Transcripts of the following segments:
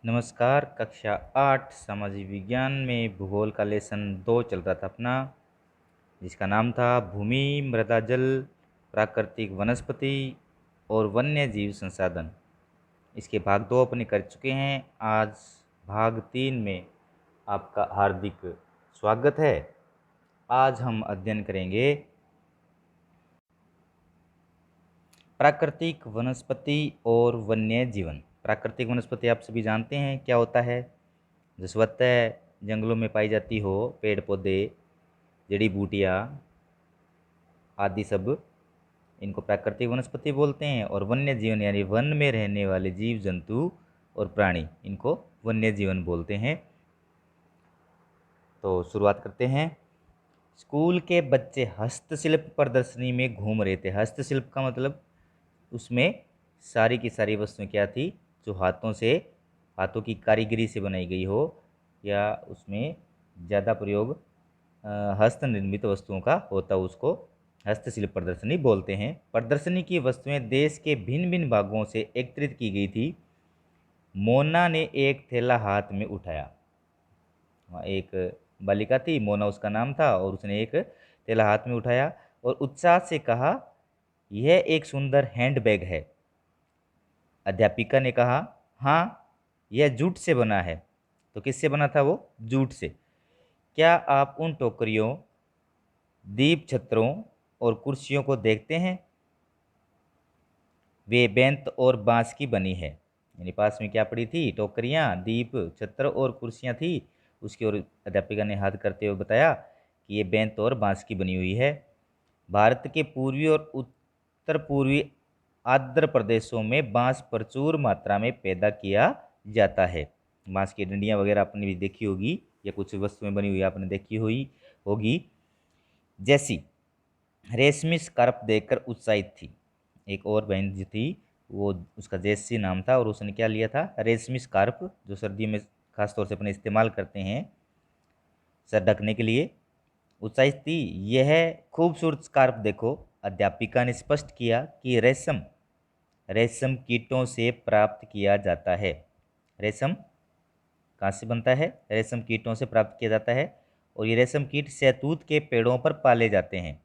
नमस्कार। कक्षा 8 सामाजिक विज्ञान में भूगोल का लेसन 2 चल रहा था अपना, जिसका नाम था भूमि, मृदा जल, प्राकृतिक वनस्पति और वन्य जीव संसाधन। इसके भाग 2 अपने कर चुके हैं। आज भाग 3 में आपका हार्दिक स्वागत है। आज हम अध्ययन करेंगे प्राकृतिक वनस्पति और वन्य जीवन। प्राकृतिक वनस्पति आप सभी जानते हैं क्या होता है। जो स्वतः जंगलों में पाई जाती हो, पेड़ पौधे, जड़ी बूटियाँ आदि सब, इनको प्राकृतिक वनस्पति बोलते हैं। और वन्य जीवन यानी वन में रहने वाले जीव जंतु और प्राणी, इनको वन्य जीवन बोलते हैं। तो शुरुआत करते हैं। स्कूल के बच्चे हस्तशिल्प प्रदर्शनी में घूम रहे थे। हस्तशिल्प का मतलब उसमें सारी की सारी वस्तुएं क्या थी, जो हाथों की कारीगरी से बनाई गई हो, या उसमें ज़्यादा प्रयोग हस्त निर्मित वस्तुओं का होता, उसको हस्तशिल्प प्रदर्शनी बोलते हैं। प्रदर्शनी की वस्तुएं देश के भिन्न भिन्न भागों से एकत्रित की गई थी। मोना ने एक थैला हाथ में उठाया। वहाँ एक बालिका थी, मोना उसका नाम था, और उसने एक थैला हाथ में उठाया और उत्साह से कहा, यह एक सुंदर हैंडबैग है। अध्यापिका ने कहा, हाँ, यह जूट से बना है। तो किससे बना था वो? जूट से। क्या आप उन टोकरियों, दीप छत्रों और कुर्सियों को देखते हैं? वे बेंत और बांस की बनी है। यानी पास में क्या पड़ी थी? टोकरियाँ, दीप छत्र और कुर्सियाँ थी। उसकी ओर अध्यापिका ने हाथ करते हुए बताया कि ये बेंत और बांस की बनी हुई है। भारत के पूर्वी और उत्तर पूर्वी आर्द्र प्रदेशों में बांस प्रचुर मात्रा में पैदा किया जाता है। बांस की डंडियाँ वगैरह आपने भी देखी होगी, या कुछ वस्तुएं बनी हुई आपने देखी हुई होगी। जैसी रेशमी स्कार्फ देखकर उत्साहित थी। एक और बहन जो थी, वो उसका जैसी नाम था, और उसने क्या लिया था? रेशमी स्कार्फ, जो सर्दियों में खासतौर से अपने इस्तेमाल करते हैं सर ढकने के लिए, उत्साहित थी। यह खूबसूरत स्कार्फ देखो। अध्यापिका ने स्पष्ट किया कि रेशम रेशम कीटों से प्राप्त किया जाता है। रेशम कहाँ से बनता है? रेशम कीटों से प्राप्त किया जाता है, और ये रेशम कीट शहतूत के पेड़ों पर पाले जाते हैं।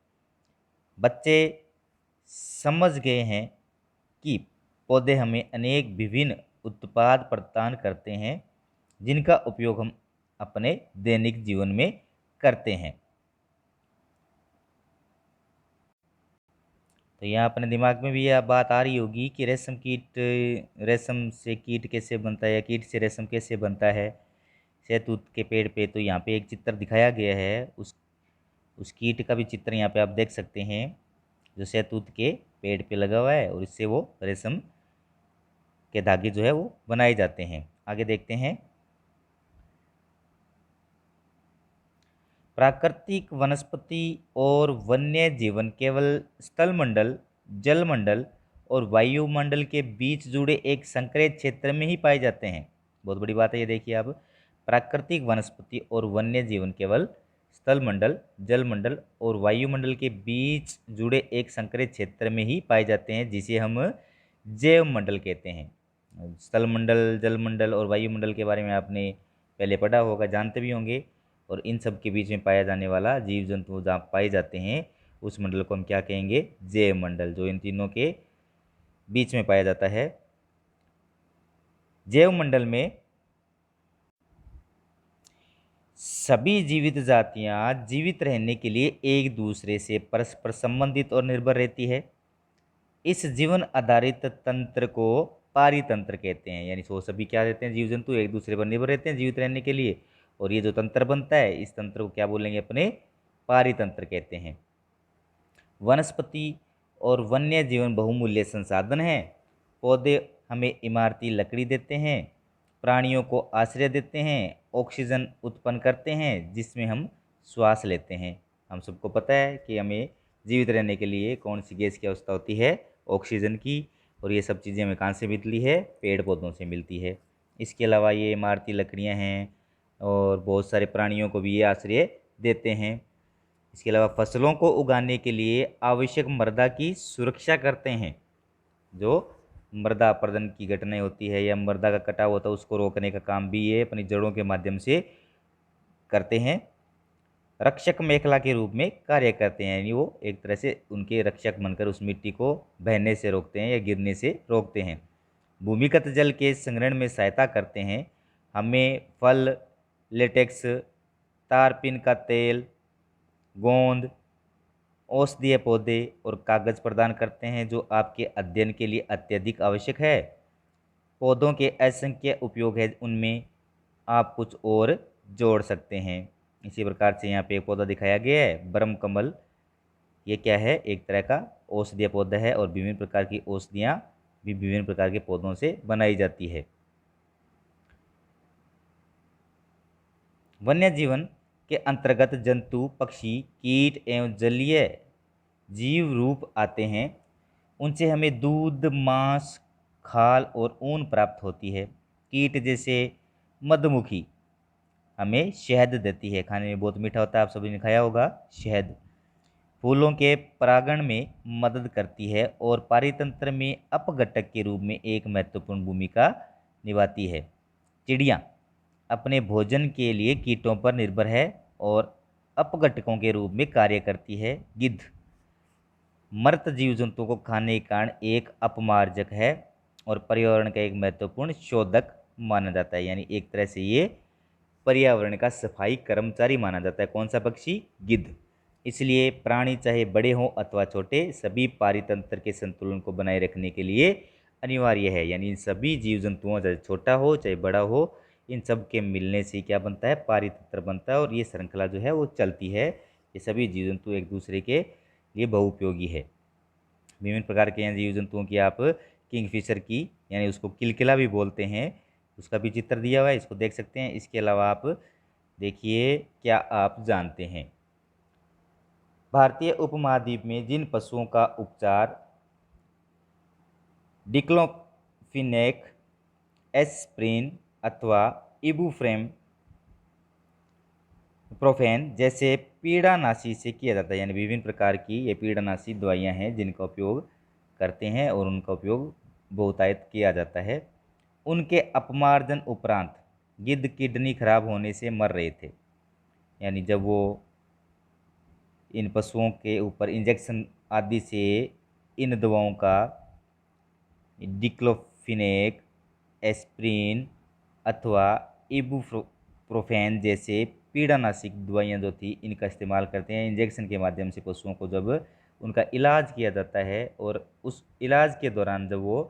बच्चे समझ गए हैं कि पौधे हमें अनेक विभिन्न उत्पाद प्रदान करते हैं, जिनका उपयोग हम अपने दैनिक जीवन में करते हैं। तो यहाँ अपने दिमाग में भी यह बात आ रही होगी कि रेशम से कीट कैसे बनता है, या कीट से रेशम कैसे बनता है। शहतूत के पेड़ पे तो यहाँ पे एक चित्र दिखाया गया है, उस कीट का भी चित्र यहाँ पे आप देख सकते हैं, जो शहतूत के पेड़ पे लगा हुआ है, और इससे वो रेशम के धागे जो है वो बनाए जाते हैं। आगे देखते हैं। प्राकृतिक वनस्पति और वन्य जीवन केवल स्थलमंडल, जलमंडल और वायुमंडल के बीच जुड़े एक संकरित क्षेत्र में ही पाए जाते हैं। बहुत बड़ी बात है ये, देखिए आप। प्राकृतिक वनस्पति और वन्य जीवन केवल स्थलमंडल, जलमंडल और वायुमंडल के बीच जुड़े एक संकरित क्षेत्र में ही पाए जाते हैं, जिसे हम जैव मंडल कहते हैं। स्थलमंडल, जलमंडल और वायुमंडल के बारे में आपने पहले पढ़ा होगा, जानते भी होंगे। और इन सब के बीच में पाया जाने वाला जीव जंतु जहाँ पाए जाते हैं, उस मंडल को हम क्या कहेंगे? जैव मंडल, जो इन तीनों के बीच में पाया जाता है। जैव मंडल में सभी जीवित जातियां जीवित रहने के लिए एक दूसरे से परस्पर संबंधित और निर्भर रहती है। इस जीवन आधारित तंत्र को पारितंत्र कहते हैं। यानी वो सभी क्या रहते हैं? जीव जंतु एक दूसरे पर निर्भर रहते हैं जीवित रहने के लिए, और ये जो तंत्र बनता है, इस तंत्र को क्या बोलेंगे? अपने पारितंत्र कहते हैं। वनस्पति और वन्य जीवन बहुमूल्य संसाधन हैं। पौधे हमें इमारती लकड़ी देते हैं, प्राणियों को आश्रय देते हैं, ऑक्सीजन उत्पन्न करते हैं, जिसमें हम श्वास लेते हैं। हम सबको पता है कि हमें जीवित रहने के लिए कौन सी गैस की आवश्यकता होती है? ऑक्सीजन की। और ये सब चीज़ें हमें कहाँ से मिलती है? पेड़ पौधों से मिलती है। इसके अलावा ये इमारती लकड़ियाँ हैं, और बहुत सारे प्राणियों को भी ये आश्रय देते हैं। इसके अलावा फसलों को उगाने के लिए आवश्यक मृदा की सुरक्षा करते हैं। जो मृदा अपरदन की घटनाएं होती है या मृदा का कटाव होता है उसको रोकने का काम भी ये अपनी जड़ों के माध्यम से करते हैं। रक्षक मेखला के रूप में कार्य करते हैं, यानी वो एक तरह से उनके रक्षक बनकर उस मिट्टी को बहने से रोकते हैं या गिरने से रोकते हैं। भूमिगत जल के संग्रहण में सहायता करते हैं। हमें फल, लेटेक्स, तारपीन का तेल, गोंद, औषधीय पौधे और कागज प्रदान करते हैं जो आपके अध्ययन के लिए अत्यधिक आवश्यक है। पौधों के असंख्य उपयोग है, उनमें आप कुछ और जोड़ सकते हैं। इसी प्रकार से यहाँ पे एक पौधा दिखाया गया है, ब्रह्म कमल। ये क्या है? एक तरह का औषधीय पौधा है और विभिन्न प्रकार की औषधियाँ भी विभिन्न प्रकार के पौधों से बनाई जाती है। वन्य जीवन के अंतर्गत जंतु, पक्षी, कीट एवं जलीय जीव रूप आते हैं। उनसे हमें दूध, मांस, खाल और ऊन प्राप्त होती है। कीट जैसे मधुमक्खी हमें शहद देती है, खाने में बहुत मीठा होता है, आप सभी ने खाया होगा शहद। फूलों के परागण में मदद करती है और पारितंत्र में अपघटक के रूप में एक महत्वपूर्ण भूमिका निभाती है। चिड़िया अपने भोजन के लिए कीटों पर निर्भर है और अपघटकों के रूप में कार्य करती है। गिद्ध मृत जीव जंतुओं को खाने के कारण एक अपमार्जक है और पर्यावरण का एक महत्वपूर्ण शोधक माना जाता है, यानी एक तरह से ये पर्यावरण का सफाई कर्मचारी माना जाता है। कौन सा पक्षी? गिद्ध। इसलिए प्राणी चाहे बड़े हों अथवा छोटे, सभी पारितंत्र के संतुलन को बनाए रखने के लिए अनिवार्य है। यानी इन सभी जीव जंतुओं, चाहे छोटा हो चाहे बड़ा हो, इन सब के मिलने से क्या बनता है? पारितंत्र बनता है और ये श्रृंखला जो है वो चलती है। ये सभी जीव जंतु एक दूसरे के लिए बहुउपयोगी है। विभिन्न प्रकार के जीव जंतुओं की आप किंगफिशर की, यानी उसको किलकिला भी बोलते हैं, उसका भी चित्र दिया हुआ है, इसको देख सकते हैं। इसके अलावा आप देखिए, क्या आप जानते हैं भारतीय उपमहाद्वीप में जिन पशुओं का उपचार डिक्लोफिनेक, एस्प्रिन अथवा इबुप्रोफेन जैसे पीड़ानाशी से किया जाता है, यानी विभिन्न प्रकार की ये पीड़ानाशी दवाइयाँ हैं जिनका उपयोग करते हैं और उनका उपयोग बहुतायत किया जाता है। उनके अपमार्जन उपरांत गिद्ध किडनी खराब होने से मर रहे थे, यानी जब वो इन पशुओं के ऊपर इंजेक्शन आदि से इन दवाओं का डिक्लोफिनेक, एस्प्रिन अथवा इबुप्रोफेन जैसे पीड़ानाशक दवाइयाँ जो थी इनका इस्तेमाल करते हैं। इंजेक्शन के माध्यम से पशुओं को जब उनका इलाज किया जाता है और उस इलाज के दौरान जब वो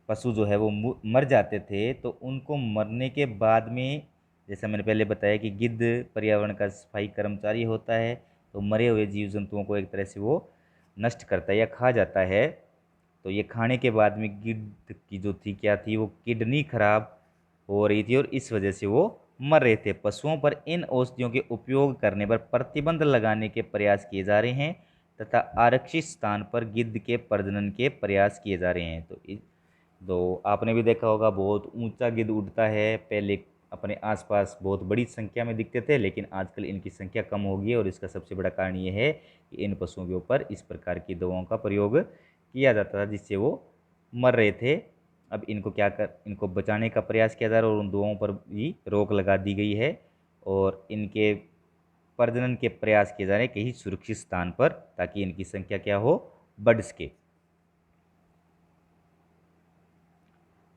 पशु जो है वो मर जाते थे, तो उनको मरने के बाद में, जैसा मैंने पहले बताया कि गिद्ध पर्यावरण का सफाई कर्मचारी होता है, तो मरे हुए जीव जंतुओं को एक तरह से वो नष्ट करता है या खा जाता है। तो ये खाने के बाद में गिद्ध की जो थी, क्या थी, वो किडनी खराब हो रही थी और इस वजह से वो मर रहे थे। पशुओं पर इन औषधियों के उपयोग करने पर प्रतिबंध लगाने के प्रयास किए जा रहे हैं तथा आरक्षित स्थान पर गिद्ध के प्रजनन के प्रयास किए जा रहे हैं। तो आपने भी देखा होगा, बहुत ऊंचा गिद्ध उड़ता है। पहले अपने आसपास बहुत बड़ी संख्या में दिखते थे, लेकिन आजकल इनकी संख्या कम हो गई है और इसका सबसे बड़ा कारण ये है कि इन पशुओं के ऊपर इस प्रकार की दवाओं का प्रयोग किया जाता था जिससे वो मर रहे थे। अब इनको बचाने का प्रयास किया जा रहा है और उन दवाओं पर भी रोक लगा दी गई है और इनके प्रजनन के प्रयास किए जा रहे हैं कहीं सुरक्षित स्थान पर, ताकि इनकी संख्या क्या हो? बढ़ सके।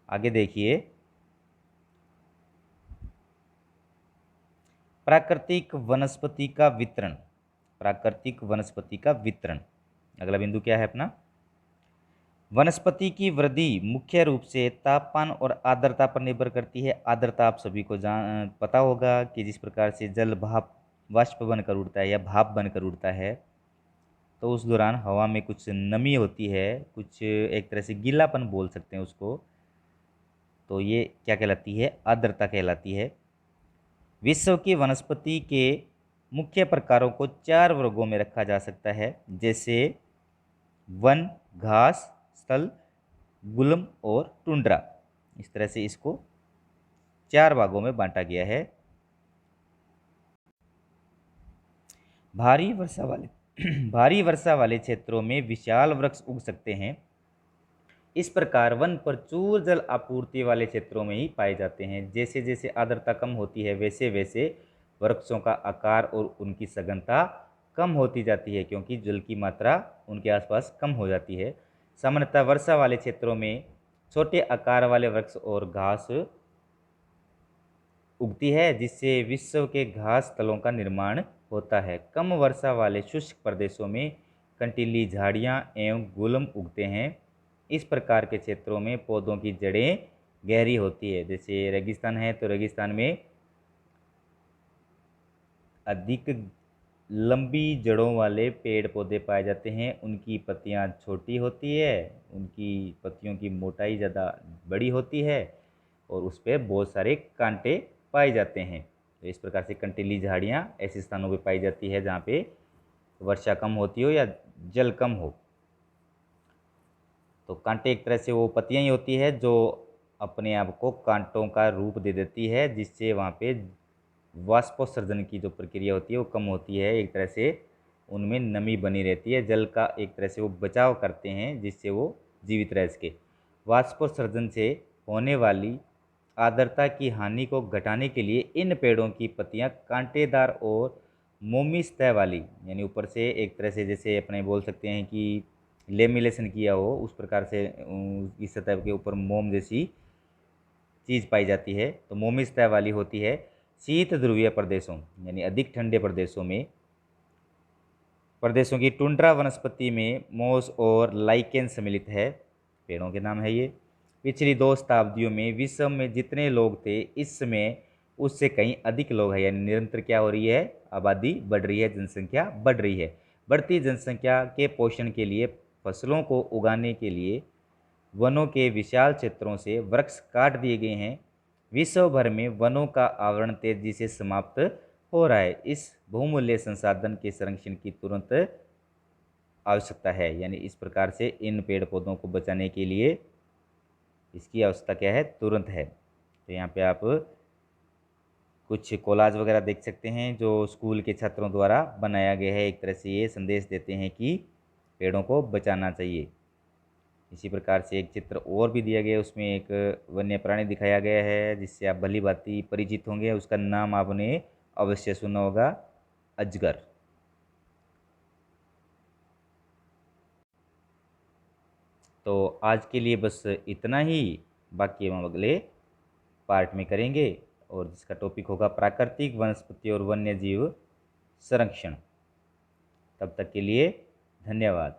आगे देखिए, प्राकृतिक वनस्पति का वितरण। प्राकृतिक वनस्पति का वितरण, अगला बिंदु क्या है अपना? वनस्पति की वृद्धि मुख्य रूप से तापमान और आर्द्रता पर निर्भर करती है। आर्द्रता आप सभी को पता होगा कि जिस प्रकार से जल भाप वाष्प बनकर उड़ता है या भाप बनकर उड़ता है, तो उस दौरान हवा में कुछ नमी होती है, कुछ एक तरह से गीलापन बोल सकते हैं उसको, तो ये क्या कहलाती है? आर्द्रता कहलाती है। विश्व की वनस्पति के मुख्य प्रकारों को 4 वर्गों में रखा जा सकता है, जैसे वन, घास, स्थल, गुल्म और टुंड्रा। इस तरह से इसको 4 भागों में बांटा गया है। भारी वर्षा वाले भारी वर्षा वाले क्षेत्रों में विशाल वृक्ष उग सकते हैं। इस प्रकार वन प्रचुर जल आपूर्ति वाले क्षेत्रों में ही पाए जाते हैं। जैसे जैसे आर्द्रता कम होती है वैसे वैसे वृक्षों का आकार और उनकी सघनता कम होती जाती है, क्योंकि जल की मात्रा उनके आसपास कम हो जाती है। सामान्यतः वर्षा वाले क्षेत्रों में छोटे आकार वाले वृक्ष और घास उगती है, जिससे विश्व के घास तलों का निर्माण होता है। कम वर्षा वाले शुष्क प्रदेशों में कंटीली झाड़ियाँ एवं गुलम उगते हैं। इस प्रकार के क्षेत्रों में पौधों की जड़ें गहरी होती है। जैसे रेगिस्तान है तो रेगिस्तान में अधिक लंबी जड़ों वाले पेड़ पौधे पाए जाते हैं। उनकी पत्तियां छोटी होती है, उनकी पत्तियों की मोटाई ज़्यादा बड़ी होती है और उस पर बहुत सारे कांटे पाए जाते हैं। तो इस प्रकार से कंटीली झाड़ियाँ ऐसे स्थानों पर पाई जाती है जहाँ पे वर्षा कम होती हो या जल कम हो। तो कांटे एक तरह से वो पत्तियाँ ही होती है जो अपने आप को कांटों का रूप दे देती है, जिससे वहाँ पे वाष्पोत्सर्जन की जो प्रक्रिया होती है वो कम होती है। एक तरह से उनमें नमी बनी रहती है, जल का एक तरह से वो बचाव करते हैं जिससे वो जीवित रह सके। वाष्पोत्सर्जन से होने वाली आर्द्रता की हानि को घटाने के लिए इन पेड़ों की पत्तियां कांटेदार और मोमी सतह वाली, यानी ऊपर से एक तरह से जैसे अपने बोल सकते हैं कि लेमिनेशन किया हो उस प्रकार से इस सतह के ऊपर मोम जैसी चीज़ पाई जाती है, तो मोमी सतह वाली होती है। शीत ध्रुवीय प्रदेशों यानी अधिक ठंडे प्रदेशों की टुंड्रा वनस्पति में मोस और लाइकेन सम्मिलित है। पेड़ों के नाम है ये। पिछली 2 शताब्दियों में विश्व में जितने लोग थे इस समय उससे कहीं अधिक लोग हैं, यानी निरंतर क्या हो रही है, आबादी बढ़ रही है, जनसंख्या बढ़ रही है। बढ़ती जनसंख्या के पोषण के लिए फसलों को उगाने के लिए वनों के विशाल क्षेत्रों से वृक्ष काट दिए गए हैं। विश्व भर में वनों का आवरण तेजी से समाप्त हो रहा है। इस बहुमूल्य संसाधन के संरक्षण की तुरंत आवश्यकता है, यानी इस प्रकार से इन पेड़ पौधों को बचाने के लिए इसकी आवश्यकता क्या है, तुरंत है। तो यहाँ पे आप कुछ कोलाज वगैरह देख सकते हैं जो स्कूल के छात्रों द्वारा बनाया गया है। एक तरह से ये संदेश देते हैं कि पेड़ों को बचाना चाहिए। इसी प्रकार से एक चित्र और भी दिया गया है, उसमें एक वन्य प्राणी दिखाया गया है जिससे आप भली भांति परिचित होंगे। उसका नाम आपने अवश्य सुना होगा, अजगर। तो आज के लिए बस इतना ही, बाकी हम अगले पार्ट में करेंगे और जिसका टॉपिक होगा प्राकृतिक वनस्पति और वन्य जीव संरक्षण। तब तक के लिए धन्यवाद।